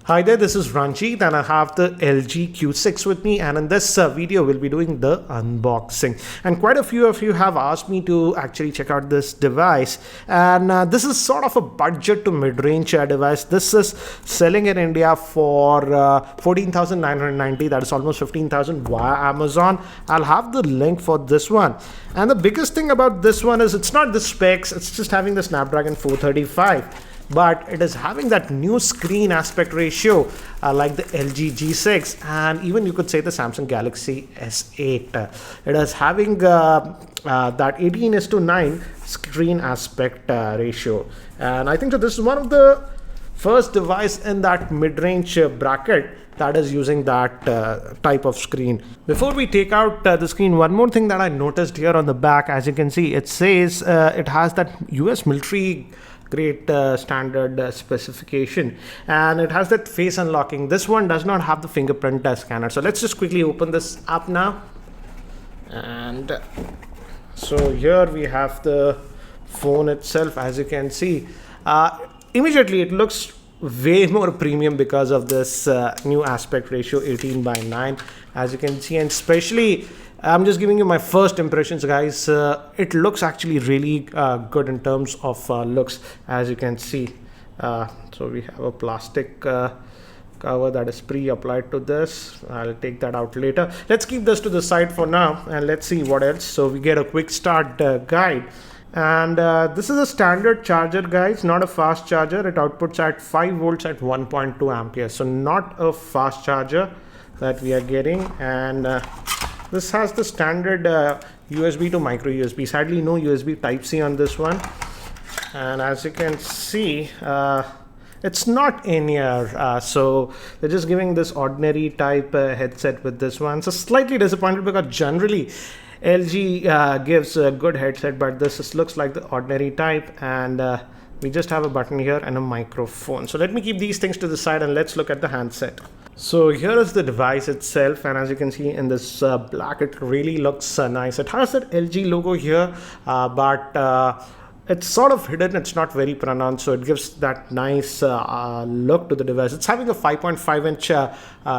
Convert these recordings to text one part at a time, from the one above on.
Hi there, this is Ranjit and I have the LG Q6 with me, and in this video we'll be doing the unboxing. And quite a few of you have asked me to actually check out this device, and this is sort of a budget to mid-range device. This is selling in India for 14,990, that is almost 15,000 via Amazon. I'll have the link for this one. And the biggest thing about this one is it's not the specs, it's just having the Snapdragon 435. But it is having that new screen aspect ratio like the LG G6, and even you could say the Samsung Galaxy S8. It is having that 18:9 screen aspect ratio, and I think that this is one of the first device in that mid-range bracket that is using that type of screen. Before we take out the screen, one more thing that I noticed here on the back, as you can see, it says it has that US military great standard specification, and it has that face unlocking. This one does not have the fingerprint scanner, so let's just quickly open this up now. And so here we have the phone itself. As you can see, immediately it looks way more premium because of this new aspect ratio 18:9, as you can see. And especially, I'm just giving you my first impressions, guys. It looks actually really good in terms of looks, as you can see. So we have a plastic cover that is pre-applied to this. I'll take that out later. Let's keep this to the side for now, and let's see what else. So we get a quick start guide. And this is a standard charger, guys, not a fast charger. It outputs at 5 volts at 1.2 amperes, so not a fast charger that we are getting. And this has the standard USB to micro USB. Sadly, no USB Type-C on this one. And as you can see, it's not in here. So they're just giving this ordinary type headset with this one. So slightly disappointed, because generally LG gives a good headset, but this looks like the ordinary type. And we just have a button here and a microphone. So let me keep these things to the side and let's look at the handset. So here is the device itself, and as you can see in this black, it really looks nice. It has that LG logo here, but it's sort of hidden. It's not very pronounced, so it gives that nice look to the device. It's having a 5.5-inch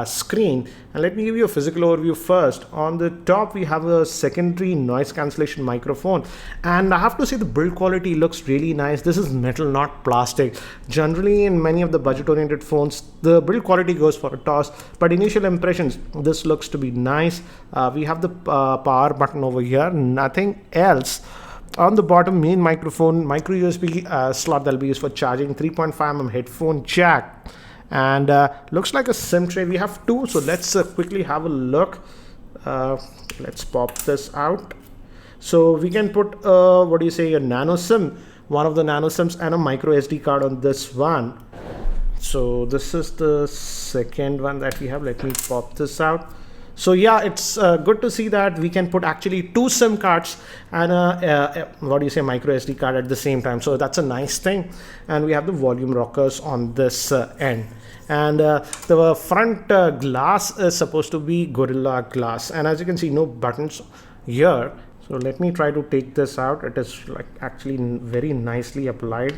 screen, and let me give you a physical overview first. On the top, we have a secondary noise cancellation microphone, and I have to say the build quality looks really nice. This is metal, not plastic. Generally, in many of the budget-oriented phones, the build quality goes for a toss, but initial impressions, this looks to be nice. We have the power button over here, nothing else. On the bottom, main microphone, micro USB slot that will be used for charging, 3.5mm headphone jack, and looks like a SIM tray. We have two, so let's quickly have a look. Let's pop this out. So we can put a nano SIM, one of the nano SIMs, and a micro SD card on this one. So this is the second one that we have. Let me pop this out. So yeah, it's good to see that we can put actually two SIM cards and a micro SD card at the same time. So that's a nice thing. And we have the volume rockers on this end. And the front glass is supposed to be Gorilla Glass. And as you can see, no buttons here. So let me try to take this out. It is like actually very nicely applied.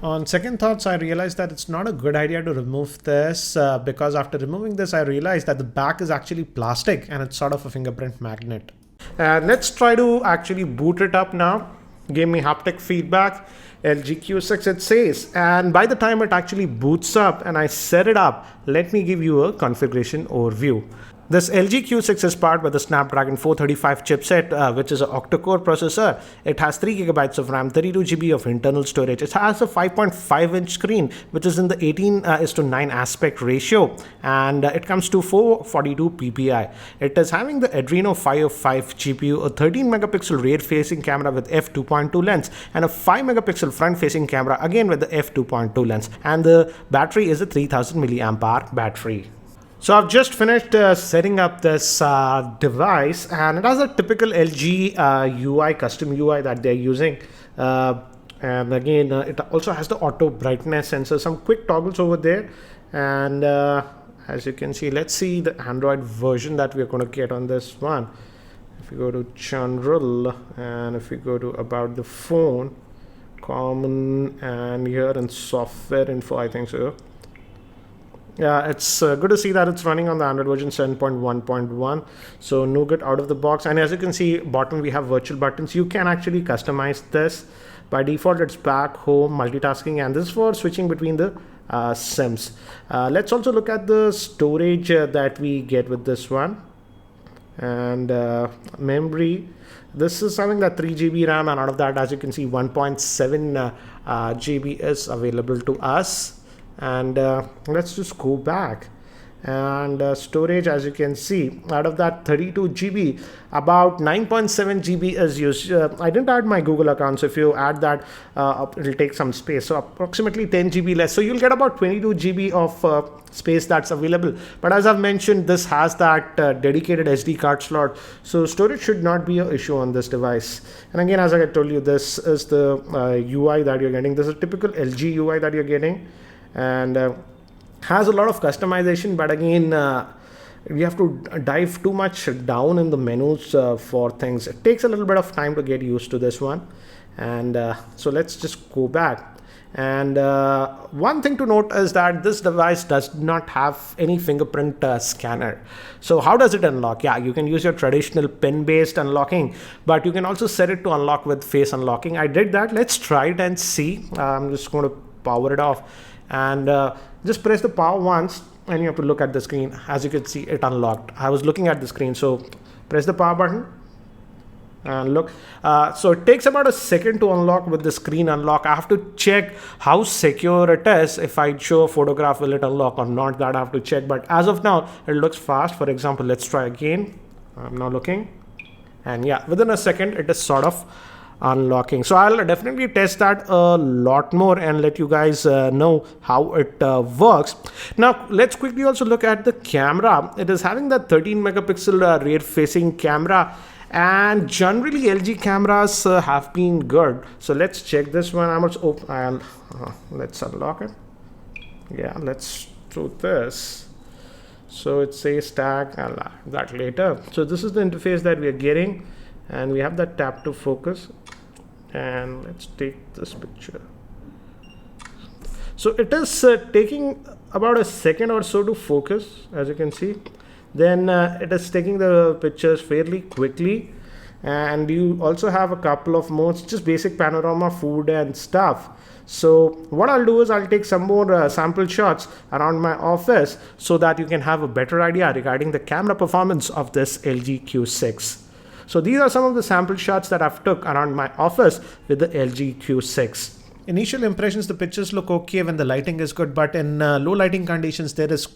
On second thoughts, I realized that it's not a good idea to remove this because after removing this, I realized that the back is actually plastic and it's sort of a fingerprint magnet. Let's try to actually boot it up now. Give me haptic feedback. LG Q6 it says, and by the time it actually boots up and I set it up, let me give you a configuration overview. This LG Q6 is powered by the Snapdragon 435 chipset, which is an octa-core processor. It has 3 GB of RAM, 32 GB of internal storage. It has a 5.5-inch screen, which is in the 18:9 aspect ratio, and it comes to 442 ppi. It is having the Adreno 505 GPU, a 13-megapixel rear-facing camera with f2.2 lens, and a 5-megapixel front-facing camera, again with the f2.2 lens. And the battery is a 3000 mAh battery. So I've just finished setting up this device, and it has a typical LG UI, custom UI that they're using. And again, it also has the auto brightness sensor, some quick toggles over there. And as you can see, let's see the Android version that we're going to get on this one. If we go to general, and if we go to about the phone, common, and here in software info, I think so. Yeah, it's good to see that it's running on the Android version 7.1.1. So nougat out of the box. And as you can see, bottom we have virtual buttons. You can actually customize this. By default, it's back, home, multitasking, and this is for switching between the SIMs. Let's also look at the storage that we get with this one. And memory. This is having that 3 GB RAM, and out of that, as you can see, 1.7 GB is available to us. And let's just go back, and storage, as you can see, out of that 32 GB, about 9.7 GB is used. I didn't add my Google account, so if you add that, it'll take some space, so approximately 10 GB less, so you'll get about 22 GB of space that's available. But as I've mentioned, this has that dedicated SD card slot, so storage should not be an issue on this device. And again, as I told you, this is the UI that you're getting. This is a typical LG UI that you're getting, and has a lot of customization, but again, we have to dive too much down in the menus for things. It takes a little bit of time to get used to this one. And so let's just go back. And one thing to note is that this device does not have any fingerprint scanner. So how does it unlock? Yeah, you can use your traditional pin-based unlocking, but you can also set it to unlock with face unlocking. I did that. Let's try it and see. I'm just going to power it off, and just press the power once, and you have to look at the screen. As you can see, it unlocked. I was looking at the screen, so press the power button and look. So it takes about a second to unlock with the screen unlock. I have to check how secure it is. If I show a photograph, will it unlock or not? That I have to check, but as of now, it looks fast. For example, let's try again. I'm now looking, and yeah, within a second, it is sort of unlocking. So I'll definitely test that a lot more and let you guys know how it works. Now let's quickly also look at the camera. It is having that 13 megapixel rear facing camera, and generally LG cameras have been good. So let's check this one. I'm also let's unlock it. Yeah, let's do this. So it says tag. I'll add that later. So this is the interface that we are getting, and we have that tap to focus, and let's take this picture. So it is taking about a second or so to focus, as you can see. Then it is taking the pictures fairly quickly, and you also have a couple of modes, just basic panorama, food and stuff. So what I'll do is I'll take some more sample shots around my office so that you can have a better idea regarding the camera performance of this LG Q6. So these are some of the sample shots that I've took around my office with the LG Q6. Initial impressions, the pictures look okay when the lighting is good, but in low lighting conditions, there is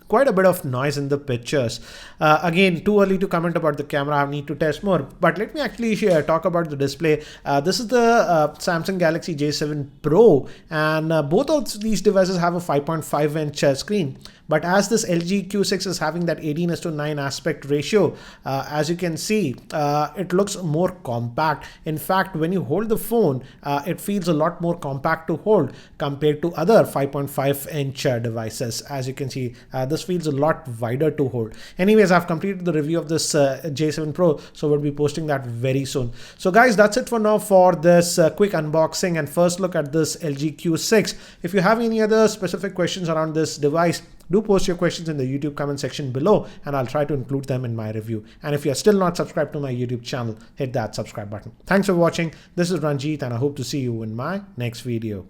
quite a bit of noise in the pictures. Again, too early to comment about the camera. I need to test more, but let me actually talk about the display. This is the Samsung Galaxy J7 Pro, and both of these devices have a 5.5 inch screen. But as this LG Q6 is having that 18:9 aspect ratio, as you can see, it looks more compact. In fact, when you hold the phone, it feels a lot more compact to hold compared to other 5.5 inch devices. As you can see, this feels a lot wider to hold. Anyways, I've completed the review of this J7 Pro, so we'll be posting that very soon. So guys, that's it for now for this quick unboxing and first look at this LG Q6. If you have any other specific questions around this device, do post your questions in the YouTube comment section below, and I'll try to include them in my review. And if you're still not subscribed to my YouTube channel, hit that subscribe button. Thanks for watching. This is Ranjit, and I hope to see you in my next video.